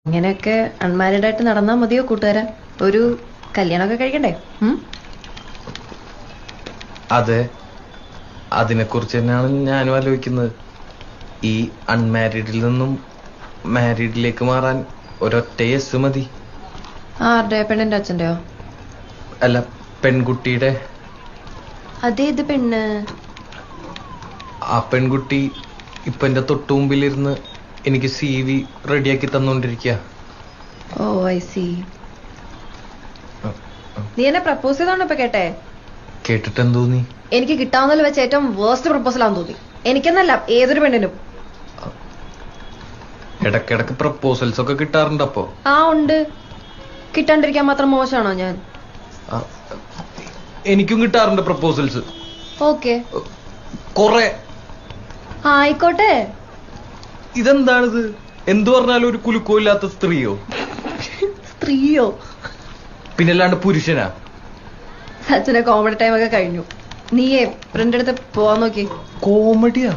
ഇങ്ങനെയൊക്കെ അൺമാരീഡ് ആയിട്ട് നടന്നാ മതിയോ കൂട്ടുകാരാ? ഒരു കല്യാണമൊക്കെ കഴിക്കണ്ടേ? അതെ, അതിനെക്കുറിച്ച് തന്നെയാണ് ഞാനും ആലോചിക്കുന്നത്. ഈ അൺമാരീഡിൽ നിന്നും മാരീഡിലേക്ക് മാറാൻ ഒരൊറ്റ യെസ് മതി. ആരുടെ? പെണ്ണിന്റെ അച്ഛന്റെയോ? അല്ല, പെൺകുട്ടിയുടെ. അതേത് പെണ്ണ്? ആ പെൺകുട്ടി ഇപ്പൊ എന്റെ തൊട്ടു മുമ്പിലിരുന്ന് എനിക്ക് CV റെഡിയാക്കി തന്നോണ്ടിരിക്കുക. ഓ ഐ സി. നീ എന്നെ പ്രപ്പോസ് ചെയ്തോണ്ട് ഇപ്പൊ കേട്ടെ? കേട്ടിട്ട് എന്ത് തോന്നി? എനിക്ക് കിട്ടാവുന്നതിൽ വെച്ച് ഏറ്റവും വേസ്റ്റ് പ്രപ്പോസൽ ആണെന്ന് തോന്നി. എനിക്കെന്നല്ല, ഏതൊരു പെണ്ണിനും. ഇടക്കിടക്ക് പ്രപ്പോസൽസ് ഒക്കെ കിട്ടാറുണ്ട്. അപ്പോ ഉണ്ട്. കിട്ടാണ്ടിരിക്കാൻ മാത്രം മോശമാണോ ഞാൻ? എനിക്കും കിട്ടാറുണ്ട് പ്രപ്പോസൽസ്. ഓക്കെ, കൊറേ. ആയിക്കോട്ടെ. ഇതെന്താണിത്? എന്തു പറഞ്ഞാലും ഒരു കുലുക്കോ ഇല്ലാത്ത സ്ത്രീയോ? സ്ത്രീയോ? പിന്നല്ലാണ്ട് പുരുഷനാ? അച്ഛനെ കോമഡി ടൈം ഒക്കെ കഴിഞ്ഞു. നീയേ ഫ്രണ്ട് അടുത്ത് പോവാൻ നോക്കി. കോമഡിയാ?